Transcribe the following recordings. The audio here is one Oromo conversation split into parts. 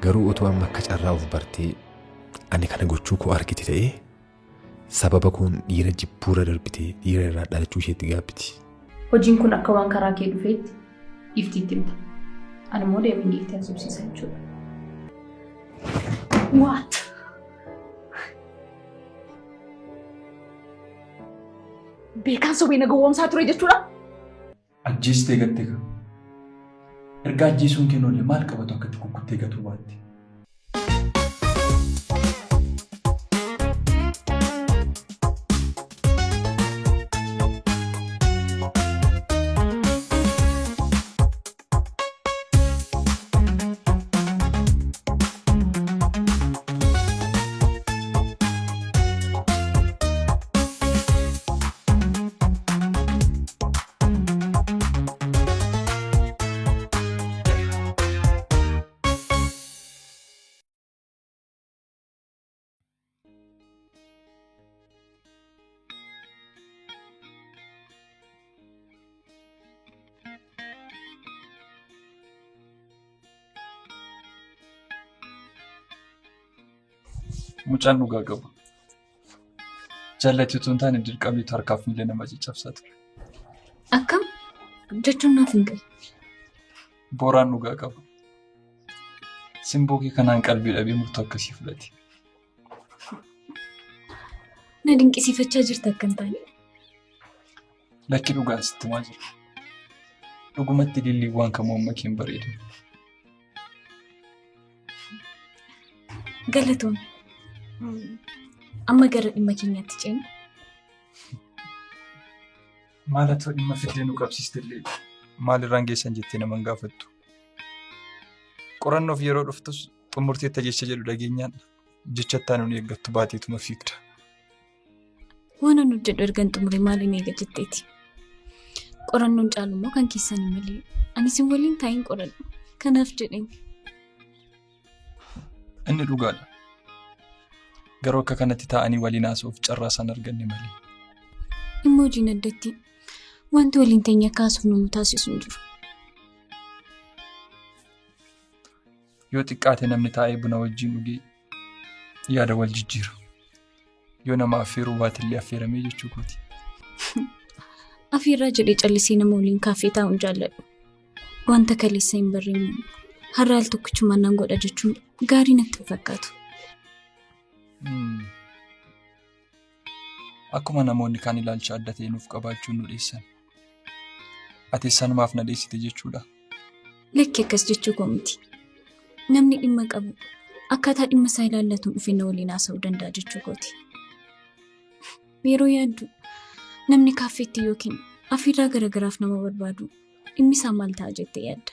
garuu utuu amma akka carraa of bartee ani kana gochuu koo argite ta'ee sababa kun dhiira jibbuura darbitee dhiira irraa dhalachuu isheetti gaabbiti. Hojiin kun akka waan karaa kee dhufeetti iftiitti himta. Ani immoo deebiin dhiiftee asubsiisa jechuudha. What? Beekaan sobee na gowwoomsaa ture jechuudha. Ajjeestee gattee gahu. Erga ajjeesuun kennoollee maal qabatu akkatti kukkuttee gatuu baatti. Mucaan dhugaa qaba. Jaallattuu tun taane dirqamii harkaaf miila nama caccabsaa ture. Akkam jechuun naaf hin galle. Booraan dhugaa qaba. Simboo kee kanaan qalbii dhabee murtoo akkasii fudhate. Na dinqisiifachaa jirta akka hin taane. Lakki dhugaan sitti maa jira? Dhugumatti lilliiwwan kamuu amma keen bareedu. Galatoon. Amma gara dhimma keenyaatti ceena. Maalatoo dhimma fiddee nu qabsiistillee maalirraan geessan jettee nama hin gaafattu. Qorannoof yeroo dhuftus xumurteetta jecha jedhu dhageenyaan jechattaan nu eeggattu baateetuma fiigda. Waan anu jedhu ergan xumure maaliin eega jetteeti. Qorannoon caalummoo kan keessanii malee ani isin waliin taa'iin qorannu kanaaf jedheen. Inni dhugaadha. Garuu akka kanatti taa'anii waliin haasa'uuf carraa san arganne malee. Immoo hojiin addatti wanti waliin teenya kaasuuf nu taasisu hin jiru. Yoo xiqqaate namni taa'ee buna wajjin dhugee yaada wal jijjiira. Yoo nama affeeruu baatillee affeeramee jechuu kooti. Affeerraa jedhee callisee nama waliin kaaffee taa'uun jaalladhu. Wanta kaleessa hin barreemne har'a al tokkichumaan nan godha jechuun gaarii natti fakkaatu. Akkuma namoonni kaan ilaalcha adda ta'e nuuf qabaachuun nu dhiissan. Ati sanumaaf na dhiisite jechuudha. Lakki akkas jechuu koo miti. Namni dhimma qabu akkaataa dhimma isaa ilaallatuun dhufeenya waliin haasa'uu danda'a jechuu kooti. Yeroo yaaddu namni kaaffeetti yookiin affeerraa garagaraaf nama barbaadu dhimmi isaa maal ta'a jettee yaadda.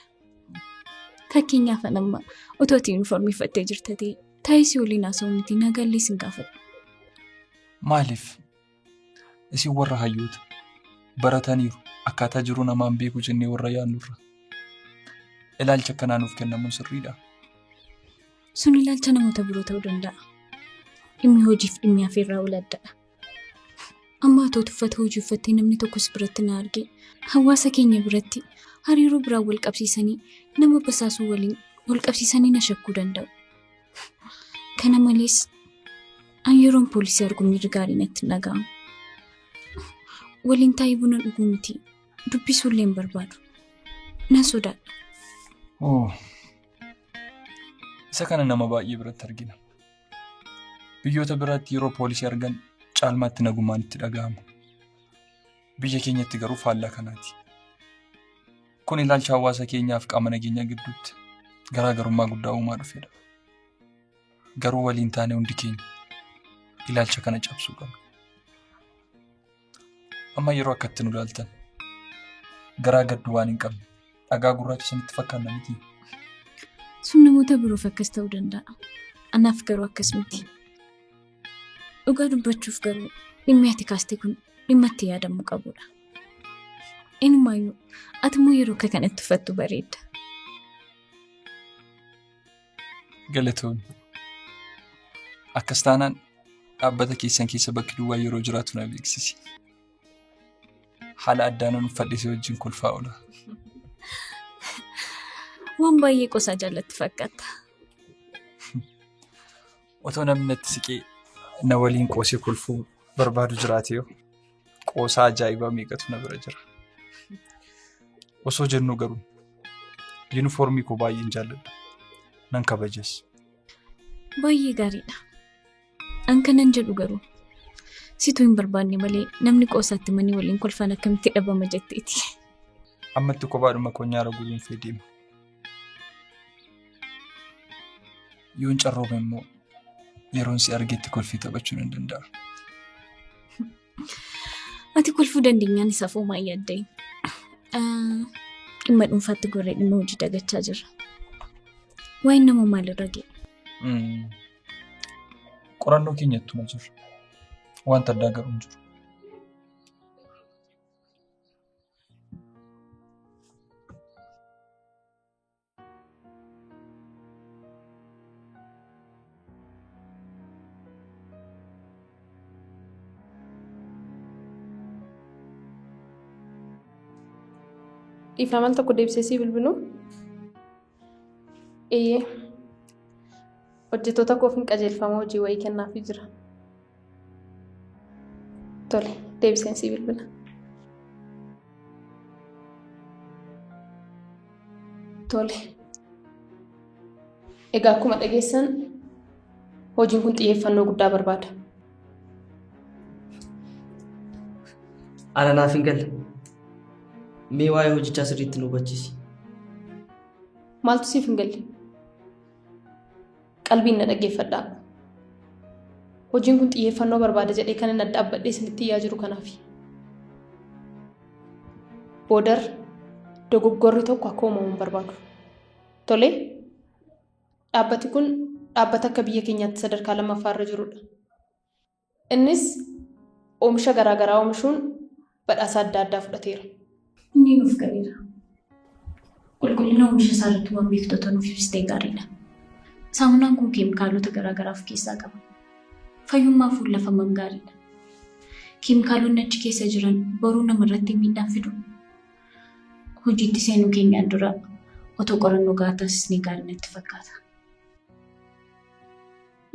Fakkeenyaaf amma otoo ati yuunifoormii uffattee jirta ta'e taa'isii waliin haasa'uu miti nagallee sin gaafadhu. Maaliif? Isin warra hayyoota barataniiru akkaataa jiruu namaan beeku jennee warra yaannurra. Ilaalcha akkanaa nuuf kennamuun sirriidha. Sun ilaalcha namoota biroo ta'uu danda'a. Dhimmi hojiif dhimmi affeerraa ol addadha. Amma atoo uffata hojii uffattee namni tokkos biratti na argee hawaasa keenya biratti hariiroo biraan wal qabsiisanii nama basaasuu waliin wal qabsiisanii na shakkuu danda'u. Kana malees an yeroon poolisii arguu miirri gaarii natti dhaga'amu. Waliin taa'ee buna dhuguu miti dubbisuullee hin barbaadu. Nan sodaadha. Isa kana nama baay'ee biratti argina. Biyyoota biraatti yeroo poolisii argan caalmaatti nagumaan itti dhaga'amu. Biyya keenyatti garuu faallaa kanaati. Kun ilaalcha hawaasa keenyaaf qaama nageenyaa gidduutti garaagarummaa guddaa uumaa dhufedha. Garuu waliin taane hundi keenya ilaalcha kana cabsuu qabna. Amma yeroo akkatti nu ilaaltan garaa gaddu waan hin qabne dhagaa gurraacha sanitti fakkaanna miti. Sun namoota biroof akkas ta'uu danda'a. Anaaf garuu akkas miti. Dhugaa dubbachuuf garuu dhimmi ati kaaste kun dhimma itti yaadamuu qabudha. Inumaayyuu ati immoo yeroo akka kanatti uffattu bareedda. Galatoomni. Akkas taanaan dhaabbata keessan keessa bakki duwwaa yeroo jiraatu na beeksisi. Haala addaanuun uffadhisee wajjin kolfaa oola. Waan baay'ee qosaa jaallatti fakkaata. otoo namni natti siqee na waliin qoosee kolfuu barbaadu jiraate yoo qoosaa ajaa'ibaa meeqatu na bira jira. Osoo jennu garuu yuunifoormii koo baay'een jaalladha. Nan kabajas. Baay'ee gaariidha. An kanan jedhu garuu situu hin barbaanne malee namni qoosaatti manii waliin kolfan akkamitti dhabama jetteeti. Ammatti kophaadhuma koo nyaara gubuun fee deema. Yoon carroome immoo yeroon si argetti kolfii taphachuu nan danda'a. Ati kolfuu dandeenyaan isaaf hoomaa yaadda'i. Dhimma dhuunfaatti goree dhimma hojii dagachaa jirra. Waa'een nama maalirra ga'e? Qorannoo keenyattuu na jirra. Wanta addaa garuu hin jiru. Dhiifaman tokko deebisee bilbiluu? Hojjettoota koof hin qajeelfama hojii wayii kennaafii jira. Tole, deebisee bilbila. Tole. Egaa akkuma dhageessan hojiin kun xiyyeeffannoo guddaa barbaada. Ana naaf hin galle. Mee waa'ee hojichaa sirriitti nu hubachiisi. Maaltu siif hin galle? Qalbiin na dhaggeeffadhaa. Hojiin kun xiyyeeffannoo barbaada jedhee kan inni dhaabbadhee isinitti iyyaa jiru kanaafi. Boodar dogoggorri tokko akka uumamu hin barbaadu. Tole, dhaabbati kun dhaabbata akka biyya keenyaatti sadarkaa lammaffaarra jirudha. Innis oomisha garaagaraa oomishuun badhaasa adda addaa fudhateera. Inni nuuf galeera. Qulqullina oomisha isaa irratti waan beektota nuuf ibsitee gaariidha. Saamunaan kun keemikaalota garaagaraa of keessaa qaba. Fayyummaa fuula lafamam gaariidha. Keemikaalonni achi keessa jiran boruu namarratti miidhaan fidu. Hojiitti seenuu keenyaan dura otoo qorannoo gahaa taasisnee gaarii natti fakkaata.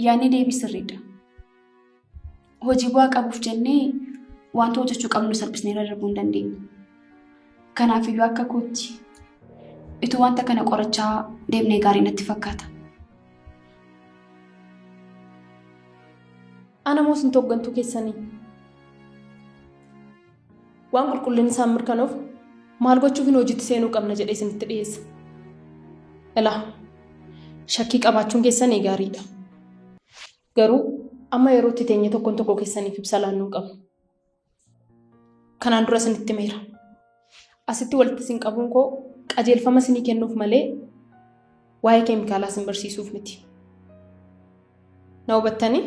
Yaadni deebii sirriidha. Hojii bu'aa qabuuf jennee wanta hojjechuu qabnu salphisnee irra darbuu hin dandeenyu. Kanaafiyyuu akka kootti ituu wanta kana qorachaa deemnee gaarii natti fakkaata. Ana moo isin hooggantuu keessanii? Waan qulqullinni isaan mirkanoof maal gochuuf hojiitti seenuu qabna jedhee isinitti dhiyeessa. Ilaa shakkii qabaachuun keessanii gaariidha. Garuu amma yerootti teenye tokkoon tokko keessaniif ibsa laannuu qabna. Kanaan dura isinitti meera. Asitti walitti isin qabuun koo qajeelfama isinii kennuuf malee waa'ee keemikaalaa isin barsiisuuf miti. Na hubattanii?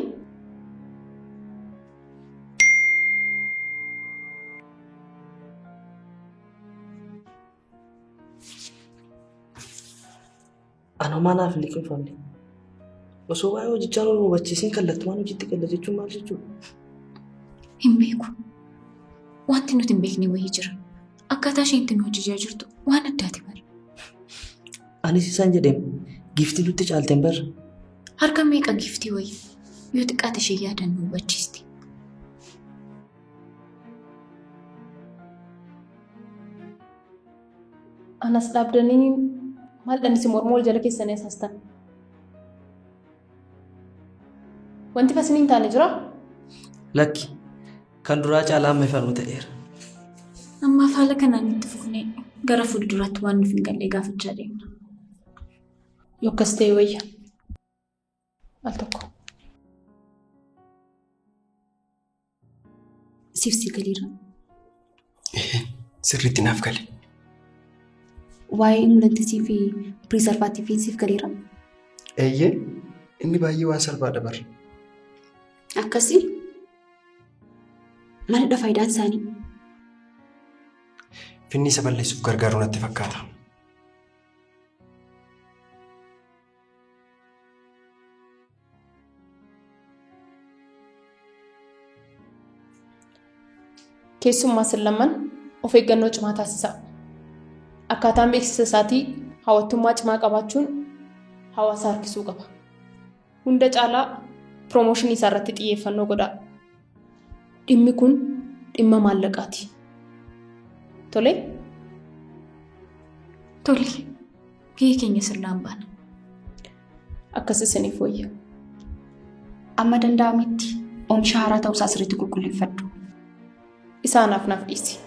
Anomaa naaf hin liqinfamne. Osoo waa'ee hojichaa nu hubachiisin kallattumaan hojiitti galla jechuun maal jechuudha? Hin beeku. Wanti nuti hin beekne wayii jira. Akkaataa isheen itti nu hojjechaa jirtu waan addaati bara. Anis isaan jedheem giiftii nutti caalteen barra. Harka meeqa giiftii wayii yoo xiqqaate ishee yaadan nu hubachiisti. Anas dhaabdanii maal dhanis mormoo wal jala keessanii asaastan. Wanti fasiniin taane jira? Lakki kan duraa caalaa amma ifa nu ta'eera. Ammaaf haala kanaan itti fufnee gara fuulduraatti waan nuuf hin galle gaafachaa deemna. Yoo akkas ta'e wayya. Al tokko. Siif si galiira. Sirriitti naaf gale. Waa'ee immuunittii fi piriizarvaativii siif galiira. Eeyyee inni baay'ee waan salphaadha bara. Akkasii maalidha faayidaan isaanii? Finniisa balleessuuf gargaaru natti fakkaata. Keessummaa sillamman of eeggannoo cimaa taasisaa. Akkaataan beeksisa isaatii hawwattummaa cimaa qabaachuun hawaasa harkisuu qaba. Hunda caalaa piroomooshinii isaa irratti xiyyeeffannoo godhaa. Dhimmi kun dhimma maallaqaati. Tolee? Tole. Biyya keenya sirnaan baana. Akkas isiniif wayya. Amma danda'ametti oomisha haaraa ta'uusaa sirriitti qulqulleeffadhu. Isaanaaf naaf dhiisi.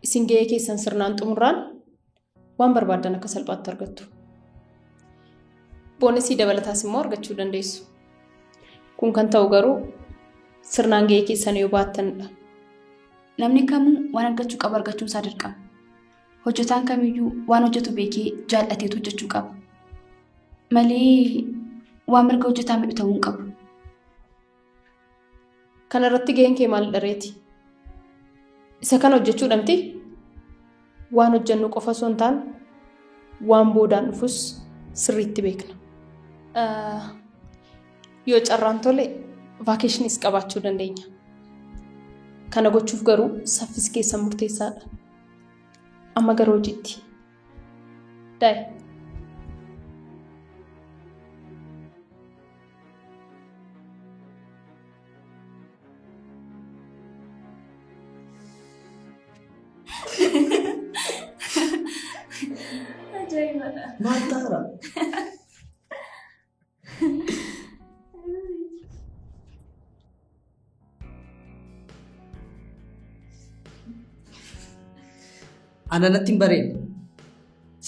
Isin gahee keessan sirnaan xumurraan waan barbaadan akka salphaatti argattu. Boonesii dabalataas immoo argachuu dandeessu. Kun kan ta'u garuu sirnaan gahee keessan yoo baattanidha. Namni kamuu waan argachuu qabu argachuun isaa dirqama. Hojjetaan kamiyyuu waan hojjetu beekee jaallateetu hojjechuu qaba. Malee waan mirga hojjetaa miidhu ta'uu hin qabu. Kana irratti gaheen kee maal dhareeti? Isa kana hojjechuu dhabdi? Waan hojjennu qofa osoo hin taane waan boodaan dhufus sirriitti beekna. Yoo carraan tole vaakeeshiniis qabaachuu dandeenya. Kana gochuuf garuu saffisi keessan murteessaadha. Amma gara hojiitti. Daa'i. Mataara. Ana natti hin bareedne.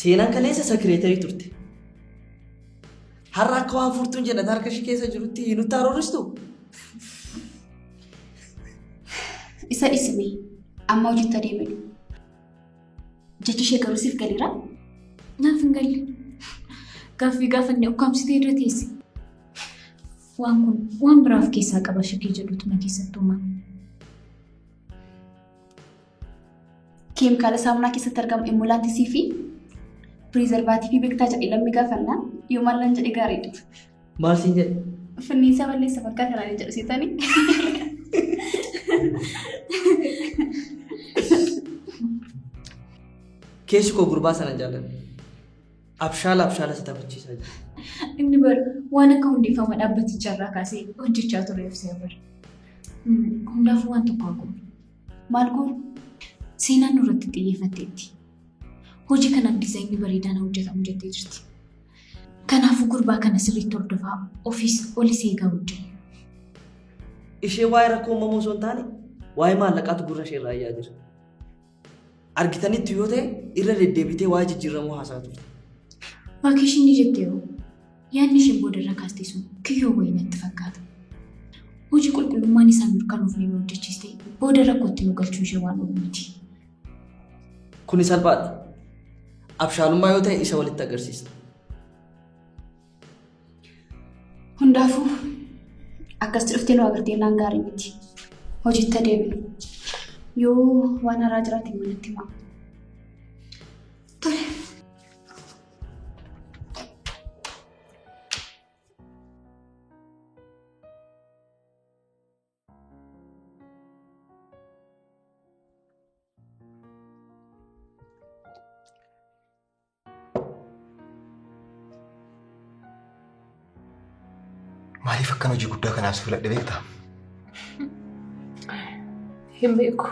Seenaan kaleessa sekireetarii turte. Har'a akka waan furtuun jennata harka ishee keessa jirutti nutti harooristu. Isa dhiisime amma hojiitti adeemee. Jechi ishee garuu siif galeera? Naaf hin galle. Gaaffii gaafannee ukkaamsitee irra teesse. Waan kun waan biraaf keessaa qaba shakkii jedhutu na keessatti uumame. Keemikaala saamunaa keessatti argamu emulaantisii fi piriizervaativii beektaa jedhee lammii gaafannaan yoo maallan jedhe gaariidha. Maal siin jedhe? Finniisa balleessa fakkaata naan jedhu siitanii. Keessi koo gurbaa sana jaalladha. Abshaala si taphachiisaa jira. Inni bara waan akka hundeeffama dhaabbatichaa irraa kaasee hojjechaa ture ibsee bara. Hundaafuu waan tokko haguun. Maal goon? Seenaan nurratti xiyyeeffatteetti. Hojii kanaaf diizaayinii bareedaan hojjetamu jettee jirti. Kanaafuu gurbaa kana sirriitti hordofaa ofiis olis eegaa hojjenna. Ishee waa'ee rakkoo uumamuu osoo hin taane waa'ee maallaqaatu gurra ishee irraa iyyaa jira. Argitanitti yoo ta'e irra deddeebitee waa'ee jijjiiramuu haasaa turte. Vaakeeshinii jettee hoo yaadni isheen booda irra kaastee sun kiyyoo wayii natti fakkaata. Hojii qulqullummaan isaa mirkanuuf ni hojjechiiste booda rakkootti nu galchuu ishee waan uumamti. Kuni salphaadha. Abshaalummaa yoo ta'e isa walitti agarsiisa. Hundaafuu akkasitti dhuftee nu agartee naan gaarii miti. Hojiitti adeemnu. Yoo waan haaraa jiraate manatti himaa. Tole. Maaliif akkan hojii guddaa kanaas filadhe beektaa? Hin beeku.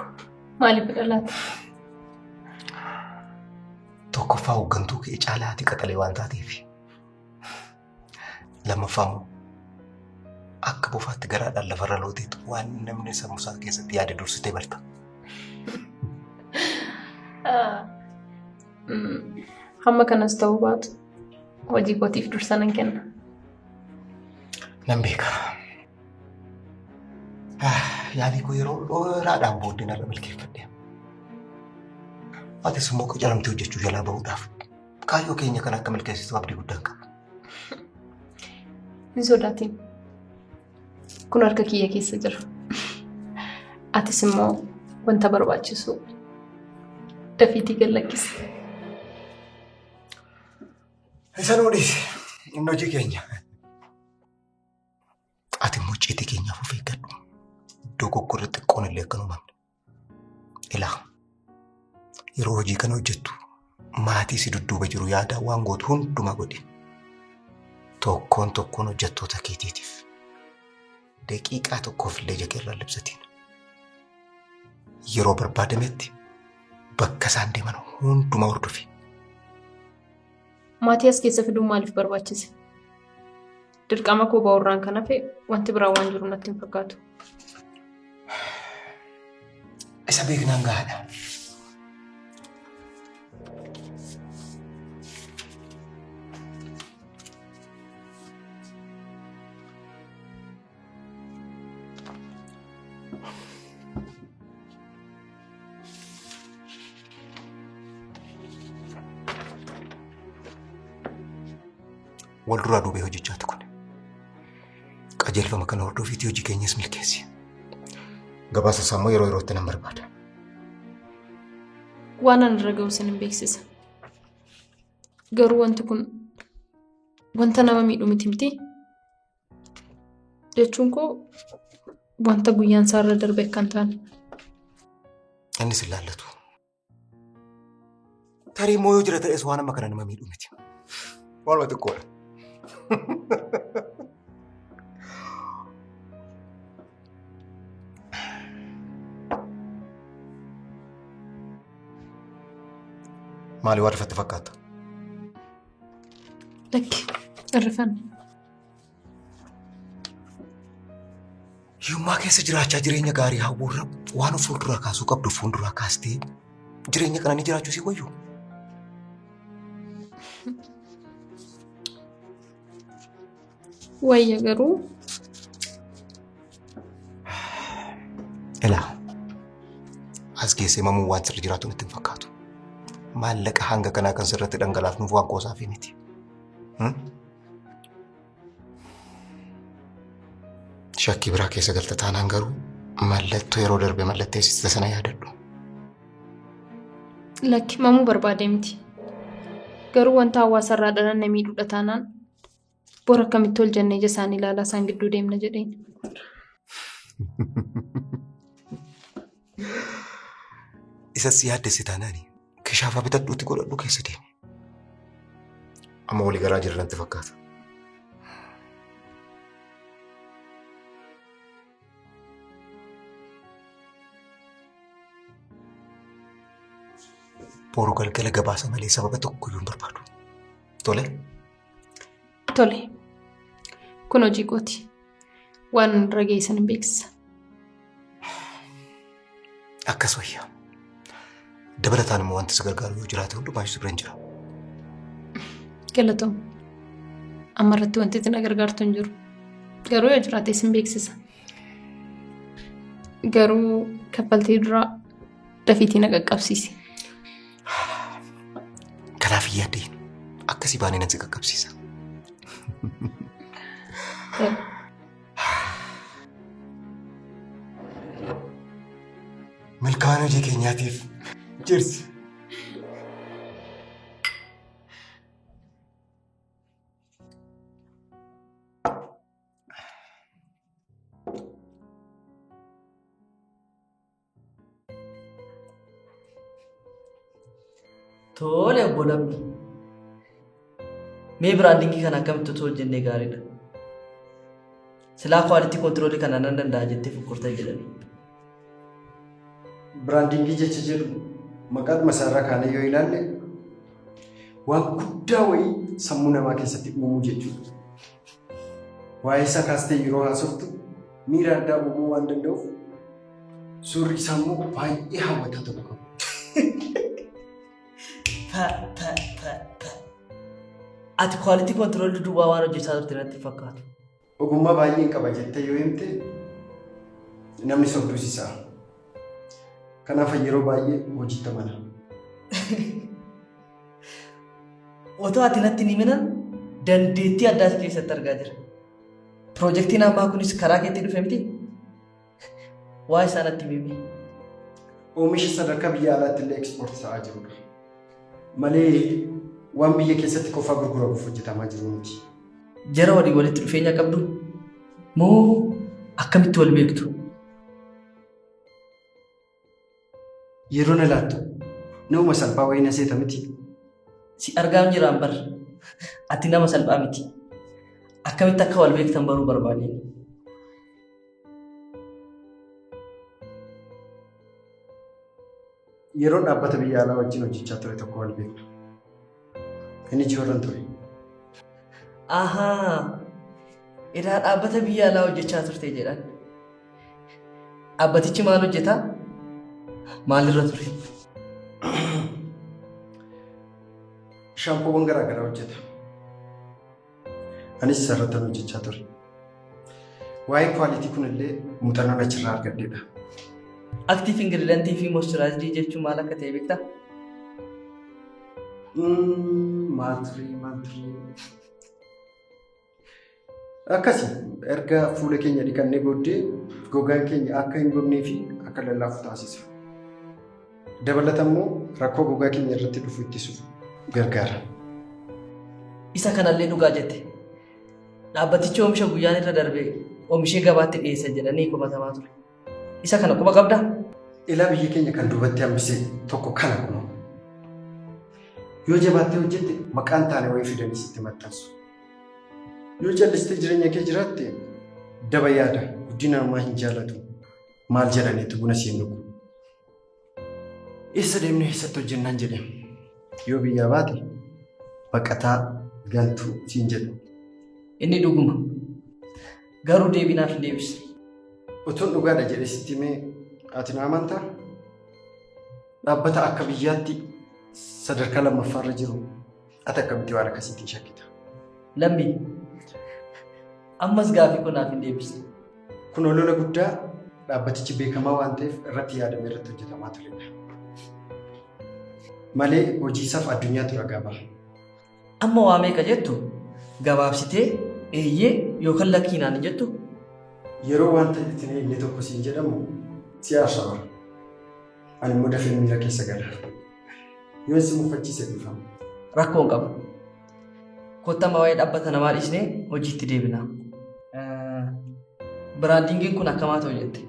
Maaliif dhalaata? Tokkoffaa hooggantuu kee caalaa ati qaxalee waan taateef. Lammaffaa immoo akka bofaatti garaadhaan lafarra looteetu waan namni sammuusaa keessatti yaade dursitee barta. Hamma kanas ta'uu baatu hojii kootiif dursa nan kenna. Nan beeka. Yaadii koo yeroo dheeraadhaan booddee narra milkeeffadhe. Atis immoo qacaramtee hojjechuu jalaa bahuudhaaf kaayyoo keenya kan akka milkeessitu abdii guddaan qaba. Hin sodaatin. Kun harka kiyya keessa jira. Atis immoo wanta barbaachisu dafiitii gallakkisi. Isa nuudhiis inni hojii keenya. Ati immoo ciitii keenyaaf of eeggadhu. Dogoggorri xiqqoon illee akka uumamne. Ilaa yeroo hojii kana hojjettu maatii si dudduuba jiru yaada waan gootu hundumaa godhi. tokkoon hojjettoota keetiitiif daqiiqaa tokkoof illee jageerraa libsatiin yeroo barbaadametti bakka isaan deeman hundumaa hordofi. Maatiyaas keessa fiduun maaliif barbaachise? Dirqama koo baawurraan kan hafe wanti biraa waan jiru natti hin fakkaatu. Isa beeknaan gahaadha. Walduraa duubee hojjechaa kun qajeelfama kana hordofiitii hojii keenyas milkeessi. Gabaasa sammuu yeroo yerootti nan barbaada. Waan an irra ga'u sin hin beeksisa. Garuu wanti kun wanta nama miidhu miti miti. Jechuun koo wanta guyyaan isaa irra darbe kan taane. Innis hin laallatu. Tarii immoo yoo jira ta'es waan amma kana nama miidhu miti. Waanuma xiqqoodha. Maali waan rifatti fakkaata? Lakki, irrifanne. Hiyyummaa keessa jiraachaa jireenya gaarii hawwuurra waan fuulduraa kaasuu qabdu fuulduraa kaastee jireenya qananii jiraachuu si wayyu. Wayya garuu. Ilaa, as geessee mamuu waan sirri jiraatu natti hin fakkaatu. Maallaqa hanga kanaa kan sirratti dhangalaafnuuf waan qoosaafii miti. Shakkii biraa keessa galta taanaan garuu mallattoo yeroo darbe mallatteessiste sana yaadadhu. Lakki mamuu barbaade miti. Garuu wanta hawaasa irraa dhalanne miidhuudha taanaan bor akkamitti ol jennee ija isaanii ilaalaa isaan gidduu deemna jedheen. Isas yaaddesse taanaani kishaafaa bitadhuutti godhadhu keessa deeme. Amma walii garaa jirra natti fakkaata. Boru galgala gabaasa malee sababa tokkoyyuu hin barbaadu. Tole? Tole. Kun hojii kooti. Waan irra geessan hin beeksisa. Akkas wayyaa. Dabalataan immoo wanti isa gargaaru yoo jiraate hundumaa ibsu bira hin jira. Galatoom. Amma irratti wanti itti na gargaartu hin jiru. Garuu yoo jiraates hin beeksisa. Garuu kaffaltii duraa dafiitii na qaqqabsiisi. Kanaaf hin yaaddeen akkasii baanee nan si qaqqabsiisa. Milkaa'ina hojii keenyaatiif jirsi. Tole obbo Lammi. Mee biraandingii kana akkamitti osoo hojjennee gaariidha. Silaa kwaalitii kontiroolii kana nan danda'a jettee fokkortee jedhani. Biraandingii jecha jedhu maqaan masaarraa kaanii yoo ilaalle waan guddaa wayii sammuu namaa keessatti uumuu jechuudha. Waa'ee isaa kaastee yeroo haasoftu miira addaa uumuu waan danda'uuf suurri isaa immoo baay'ee hawwataa ta'uu qabu. Ati kwaalitii kontiroolii duwwaa waan hojjechaa turte natti fakkaata. Ogummaa baay'een qaba jettee yoo himte namni sobduus isaa. Kanaaf yeroo baay'ee hojiitti amana. Otoo ati natti hin himin dandeettii addaas keessatti argaa jira. Piroojeektiin ammaa kunis karaa keetti dhufe miti? Waa isaa natti himi. Oomisha sadarkaa biyya alaatti illee ekspoortii ta'aa jirudha. Malee waan biyya keessatti qofaa gurguramuuf hojjetamaa jiru miti. Jara walii walitti dhufeenya qabdu moo akkamitti wal beektu? Yeroo na laattu nama salphaa wayii na seeta miti. Si argaan jiraan bar ati nama salphaa miti. akkamitti akka wal beektan baruu barbaade. Yeroo dhaabbata biyya alaa wajjin hojjechaa ture tokko wal beekna. Inni jiwarran ture. Ahaa, edaa dhaabbata biyya alaa hojjechaa turte jedhan. Dhaabbatichi maal hojjetaa? Maalirra ture? Shaampoowwan garaa garaa hojjeta. Anis isarratti hojjechaa ture. Waa'ee kwaalitii kunillee muuxannoo achirraa argadheedha. Active ingredient fi moisturizer jechuun maal akka ta'e beektaa? Maal. Akkasii erga fuula keenya dhiqannee booddee gogaan keenya akka hin gognee fi akka lallaafu taasisa. Dabalatammoo rakkoo gogaa keenya irratti dhufu ittisuuf gargaara. Isa kanallee dhugaa jette. Dhaabbatichi oomisha guyyaan irra darbee oomishee gabaatti dhiyeessa jedhanii komatamaa ture. Isa kana quba qabdaa? Ilaa biyya keenya kan duubatti hambisee tokko kana kunuun. Yoo jabaattee hojjette maqaan taane wayii fidanii sitti maxxansu. Yoo jallistee jireenya kee jiraatte daba yaada guddina namaa hin jaalatu maal jedhaniitu buna siin dhugu. Eessa deemnee eessatti hojjennaan jedhe yoo biyyaa baate baqataa galtuu siin jedhu. Inni dhuguma garuu deebinaaf hin deebisne. Utuun dhugaadha jedhee sitti himee ati na amantaa? Dhaabbata akka biyyaatti sadarkaa lammaffaarra jiru ati akkamitti waan akkasiitiin shakkita? Lammi ammas gaafii kunaaf hin deebisne. Kun olola guddaa dhaabbatichi beekamaa waan ta'eef irratti yaadamee irratti hojjetamaa turedha. Malee hojii isaaf addunyaatu ragaa baha. Amma waa meeqa jettu gabaabsitee eeyyee yookaan lakkiinaan jettu? Yeroo wanta ittiin inni tokko siin jedhamu siyaasa bara. Ani immoo dafee miira keessa gala. Yoo si mufachiise dhufamu. Rakkoon qaba. Kottama waa'ee dhaabbata namaa dhiisnee hojiitti deebina. Biraandiingiin kun akkamaa ta'u jette?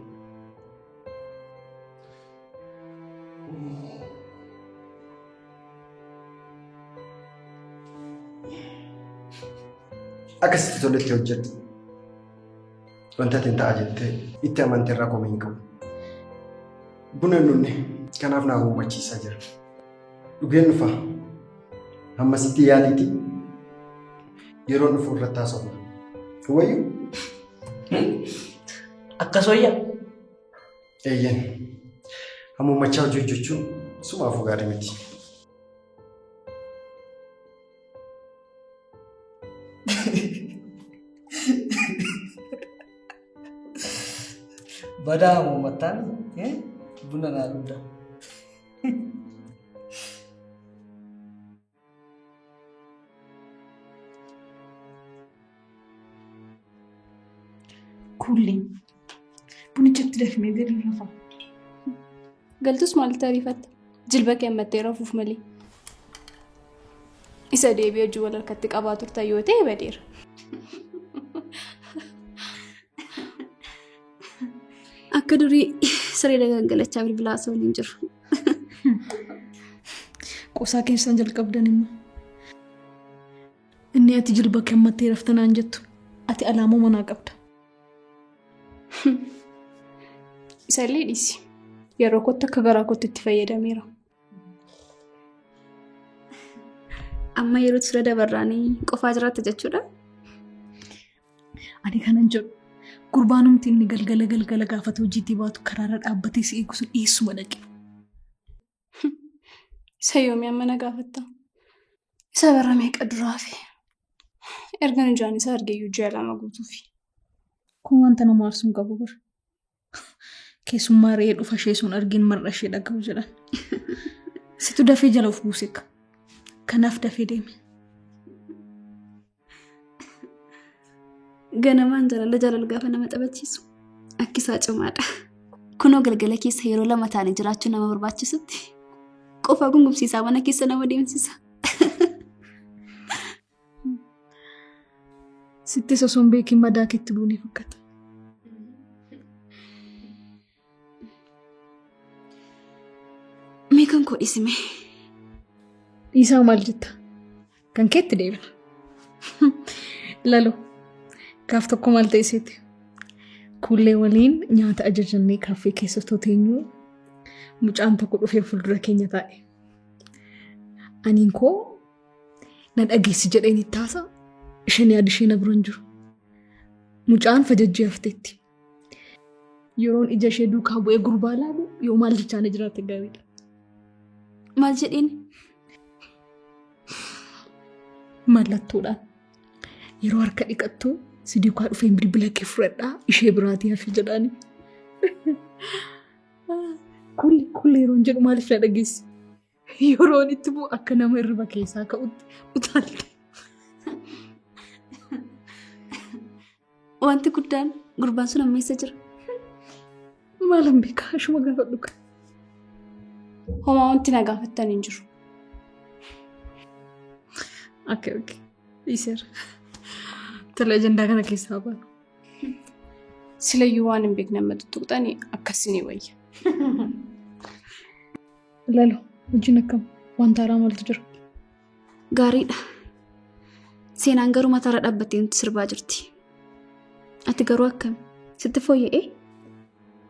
Akkasitti toletti hojjetu. Wanta ati hin ta'a jettee itti amantee irraa komii hin qabu. Buna nunne kanaaf naa hubachiisaa jira. Dhugeen dhufa. Ammasitti yaaliiti. Yeroo dhufu irratti haasofna. Wayyuu? Akkas wayya? Eeyyen. Hammummaachaa hojii hojjechuun sumaafuu gaarii miti. Badaa hammummattaan buna naa dhugda. Kulleen bunichatti dafnee gadi rafa. Galtus maalitti ariifatta? Jilba kee ammattee rafuuf malee. Isa deebi'ee hojii wal harkatti qabaa turtan yoo ta'e badeera. Akka durii siree dagaggalachaa bilbilaa osoo hin jiru. Qosaa keessaan jalqabdan immoo. Inni ati jilba kee ammattee raftanaan jettu ati alaamoo manaa qabda. Isa illee dhiisi. Yeroo kootti akka garaa kootti itti fayyadameera. Amma yeroo siree dabarraanii qofaa jiraatta jechuudha. Ani kanan jedhu gurbaanumti inni galgala gaafata hojiitti baatu karaarra dhaabbatee si eegu sun dhiyeessuma dhaqe. Isa yoomii amma na gaafatta. Isa bara meeqa duraafi. Erga nujaan isa argeeyyuu ji'a lama guutuufi. Kun wanta nama aarsuun qabu bara. Keessummaa re'ee dhufa ishee sun argin marra ishee dhaga'u jedhan. Situ dafee jala of buuseeka. Kanaaf dafee deeme. Ganamaan jaalala gaafa nama taphachiisu akkisaa cimaadha. Kunoo galgala keessa yeroo lama taane jiraachuu nama barbaachisutti qofaa gungumsiisaa mana keessa nama deemsisa. Sitti sosoon beekin madaa keetti buunee fakkaata. Meeqan koo dhisime? Dhiisaa maal jetta? Kan keetti deebina. Lalo Gaaf tokko maal ta'eseeti? Kullee waliin nyaata ajajannee kaaffee keessa toteenyu mucaan tokko dhufee fuuldura keenya taa'e. Aniin koo na dhageessi jedheen itti haasa isheen yaada ishee na biraan jiru. Mucaan fajajjii hafteetti. Yeroon ija ishee duukaa bu'ee gurbaa laalu yoo maal jechaa na jiraate gaariidha. Maal jedhiin? Mallattoodhaan yeroo harka dhiqattu si duukaa dhufeen bilbila kee fudhadhaa ishee biraatii hafi jedhaani. Kullee yeroon jedhu maaliif na dhageessi? Yeroon itti bu'u akka nama irriba keessaa ka'utti utaalte. Wanti guddaan gurbaan sun amma eessa jira? Maalan beekaa ashuma gaafadhu kan. Homaa wanti na gaafattan hin jiru. Okay. Dhiiseera. Tala ajandaa kana keessaa baanu. Silayyuu waan hin beekne amma tuttuqxanii akkasii wayya. Lalo, hojiin akkam wanta haaraa maaltu jira? Gaariidha. Seenaan garuu mataarra dhaabbattee nuti sirbaa jirti. Ati garuu akkam? Sitti fooyya'ee?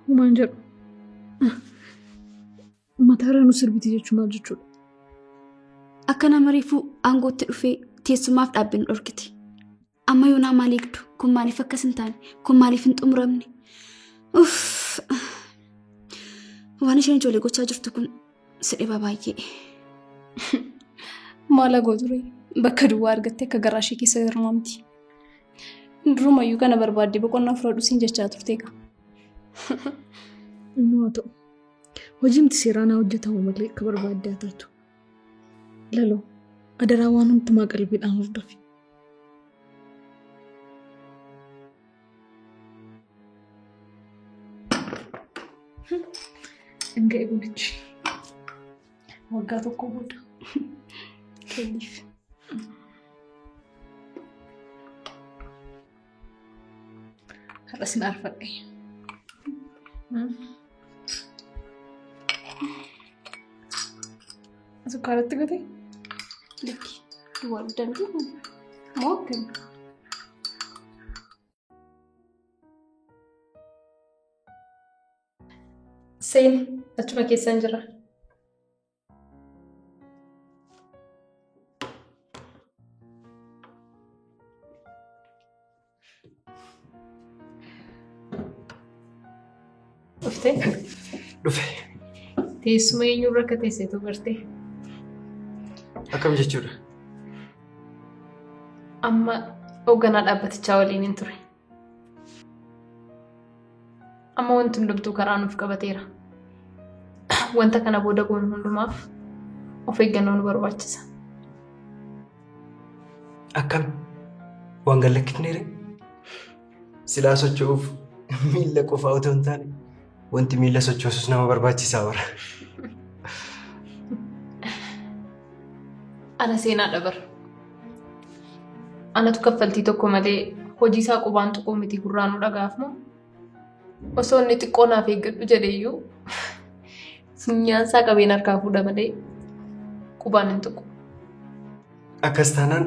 Homaan jedhu. Mataarra nu sirbiti jechuun maal jechuudha? Akka nama reefuu aangootti dhufee teessumaaf dhaabbinu dhorkite. Amma yoonaa maal eegdu? Kun maaliif akkas hin taane? Kun maaliif hin xumuramne? Waan isheen ijoollee gochaa jirtu kun si dhiba baay'ee. Maala gooturee bakka duwwaa argattee akka garaa ishee keessa hirmaamti. Durumayyuu kana barbaaddee boqonnaa fudhadhu siin jechaa turteeqa. Inni haa ta'u. Hojiimti seeraan haa hojjetamu malee akka barbaaddee haa taatu. Lalo, adaraa waan hundumaa qalbiidhaan hordofi. Enggak ibu Nici. Waggaa tokko booda. Kenniif. Har'a sin arfadhe. Sukkaaratti gate? Likki. Waan danda'u. Mookin. Seen achuma keessan jira. Dhuftee? Dhufe. Teessuma eenyurra akka teesseetu bartee? Akkam jechuudha? Amma hoogganaa dhaabbatichaa waliin hin ture. Amma wanti hundumtuu karaa nuuf qabateera. Wanta kana booda goonu hundumaaf of eeggannoo nu barbaachisa. Akkam waan gallakkifneere? Silaa socho'uuf miila qofaa otoo hin taane wanti miila sochoosus nama barbaachisaa bara. Ana seenaa dabara. Anatu kaffaltii tokko malee hojii isaa qubaan tuquu miti gurraanuu dhagaaf moo? Osoo inni xiqqoo naaf eeggadhu jedheeyyuu funyaan isaa qabeen harkaa fuudha malee qubaan hin tuqu. Akkas taanaan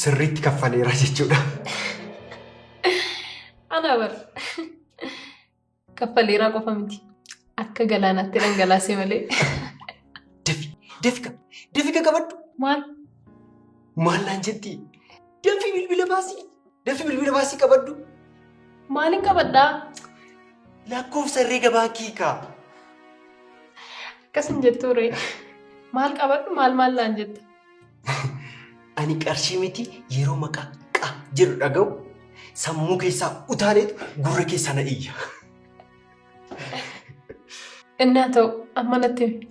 sirriitti kaffaleera jechuudha. Ana bara. Kaffaleeraa qofa miti. Akka galaanaatti dhangalaasee malee. Dafi qabadhu. Maal? Maal naan jetti? Dafi bilbila baasii qabadhu. Maaliin qabadhaa? Lakkoofsa herreega baankii kaa. Akkasin jettuu ree. Maal qabadhu maal laan jetta? Ani qarshii miti yeroo maqaa qaa jedhu dhaga'u sammuu keessaa utaaleetu gurra keessaa na iyya. Inni haa ta'u amma natti himi.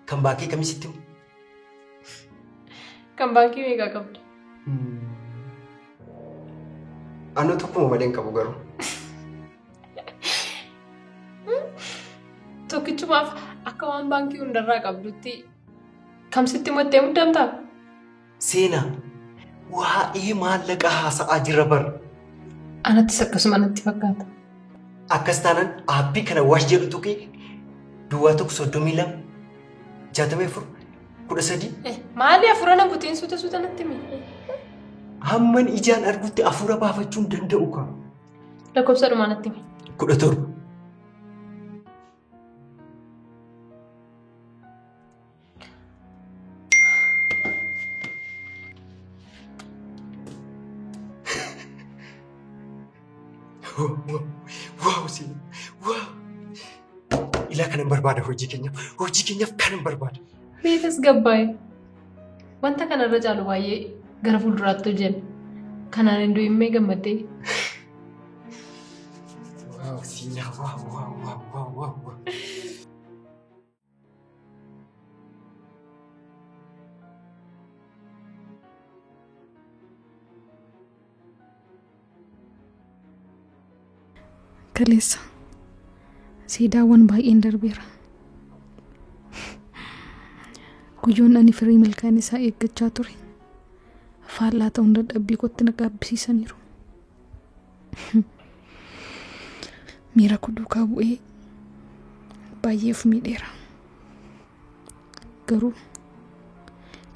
Kan baankii kamisitti himu? Kan baankii meeqaa qabda? Anoo tokkuma malee hin qabu garuu. Tokkichumaaf akka waan baankii hundarraa qabdutti kamsitti mottee muddamtaa? Seenaa waa'ee maallaqa haasa'aa jirra bara. Anattis akkasuma natti fakkaata. Akkas taanaan aappii kana waash jedhu tuqii duwwaa tokko 32 64 13. Maali afurana butiin suuta natti himi? hamman ijaan argutti afuura baafachuu hin danda'u ka. Lakkoofsa dhumaanatti himi. 17. Wow, Siina. Wow. Ilaa kanan barbaada hojii keenyaaf kanan barbaada. Beekas gabbaa'e. Wanta kanarra caalu baay'ee gara fuulduraatti hojjenna. Kanaan hin du'immee gammaddee. Wow, Siina. Wow. Kaleessa siidaawwan baay'een darbeera. Guyyoon ani firii milkaan isaa eeggachaa ture. Faallaa ta'uun dadhabbii kootti na gaabbisiisaniiru. Miira koo duukaa bu'ee baay'eef miidheera. Garuu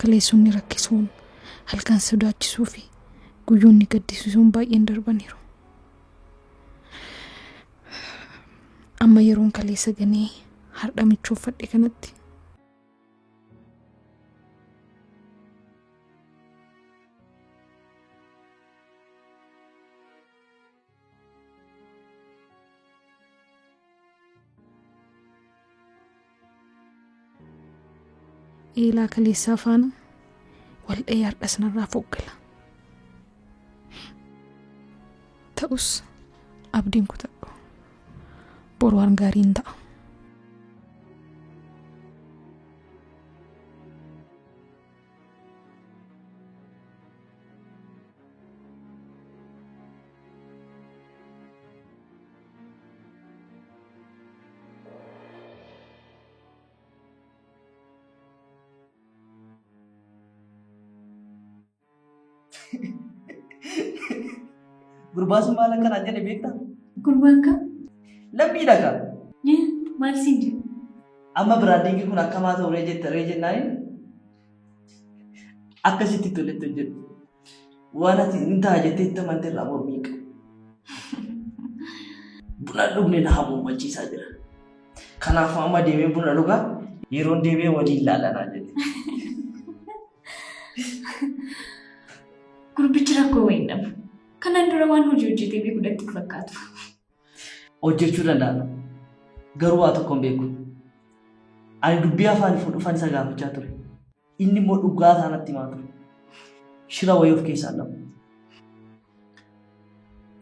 kaleessonni rakkisuun halkan sodaachisuu fi guyyoonni gaddisiisuun baay'een darbaniiru. Amma yeroon kaleessa ganee har'a michoofadhe kanatti eelaa kaleessaa faana waldhee har'as narraa foggala. Ta'us abdiin kutadhu. Boru waan gaariin ta'a. Gurbaan sun maal akkanaan jedhe beektaa? Gurbaan ka? Lammiidha ka. Maal siin jedhu? Amma biraaddiingi kun akkamaa ta'u ree jennaani akkasitti toletti hojjetu. Waan ati hin ta'a jettee itti amante irraa mormii qabu. Buna dhugne na hamuummachiisaa jira. Kanaafuu amma deemee buna dhugaa yeroon deemee waliin ilaalanaa jedhe. Gurbichi rakkoo wayii dhabu. Kanaan dura waan hojii hojjetee beeku datti fakkaatu. Hojjechuu danda'a. Garuu waa tokko hin beeku. Ani dubbii afaan dhufan isa gaafachaa ture. Inni immoo dhugaa isaanatti himaa ture. Shira wayii of keessaa lamu.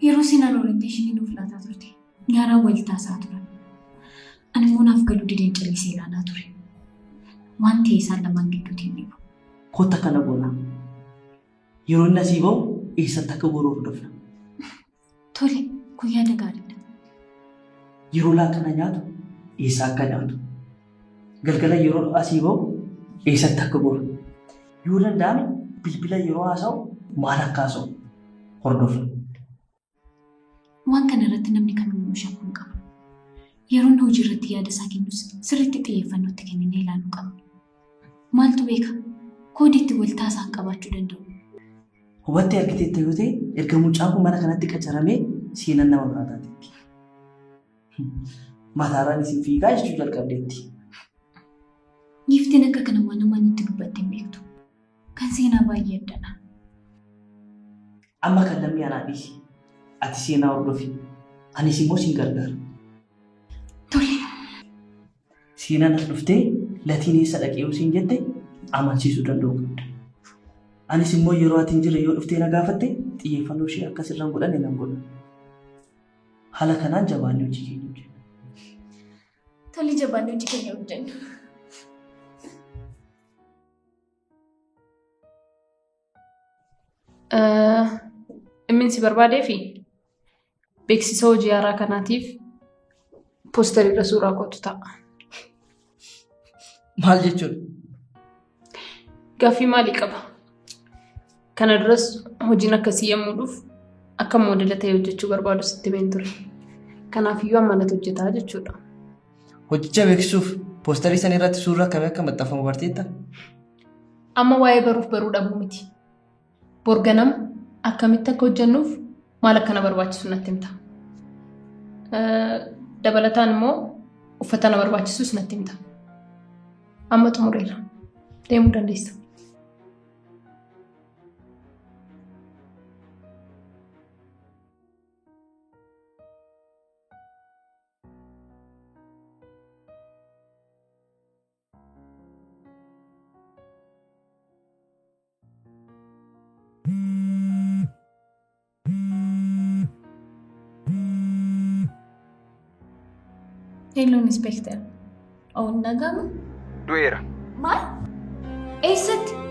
Yeroo sinaan orienteeshinii nuuf laataa turte. Nyaaraan walitti taasaa turan. Ani immoo naaf galuu dideen callisee ilaalaa ture. Waan ta'e isaan lamaan gidduutti hin dhibu. Kotta kana goona. Yeroo inni asii bahu eessatti akka goroo hordofna. Tole, guyyaa gaariidha. Yeroo laaqana nyaatu eessa akka nyaatu. Galgala yeroo asii bahu eessatti akka goru. Yoo danda'ame bilbila yeroo haasa'u maal akka haasa'u hordofna. Waan kana irratti namni kamiyyuu shakkuu hin qabu. Yeroon hojii irratti yaada isaa kennus sirriitti xiyyeeffannootti kennee ilaaluu qabna. Maaltu beeka? Koodiitti waltaasaa qabaachuu danda'u. Hubattee argiteetta yoo ta'e erga mucaan kun mana kanatti qacaramee seenan nama biraataati. Mataaraan isin fiigaa jechuu jalqabdeetti. Giiftiin akka kana waan namaan itti dubbatte hin beektu. Kan seenaa baay'ee addadha. Amma kan lammii anaa dhiisi. Ati seenaa hordofi. Anis immoo siin gargaara. Tole. Seenaan as dhuftee latiin eessa dhaqee yoo siin jette amansiisuu danda'u qabda. Anis immoo yeroo ati hin jirre yoo dhuftee na gaafatte xiyyeeffannoo ishee akka sirraan godhanne nan godha. Haala kanaan jabaannee hojii keenya hojjenna. Tole jabaannee hojii keenya hojjenna. Inni si barbaadee fi beeksisa hojii haaraa kanaatiif poosterii suuraa kootu ta'a. Maal jechuudha? Gaaffii maalii qaba? Kana duras hojiin akkasii yommuu dhufu akka moodela ta'ee hojjechuu barbaadu sitti himeen ture. Kanaafiyyuu ammanatti hojjetaa jechuudha. Hojicha beeksisuuf poosterii sana irratti suuraa akkamii akka maxxanfamu barteetta? Amma waa'ee baruuf baruu dhabuu miti. Borganama akkamitti akka hojjennuuf maal akkana barbaachisu natti himta. Dabalataan immoo uffata na barbaachisus natti himta. Amma xumureera. Deemuu dandeessa. Hello, Inspector. Oh, nagamu? Du'eera. Maal? Eessatti?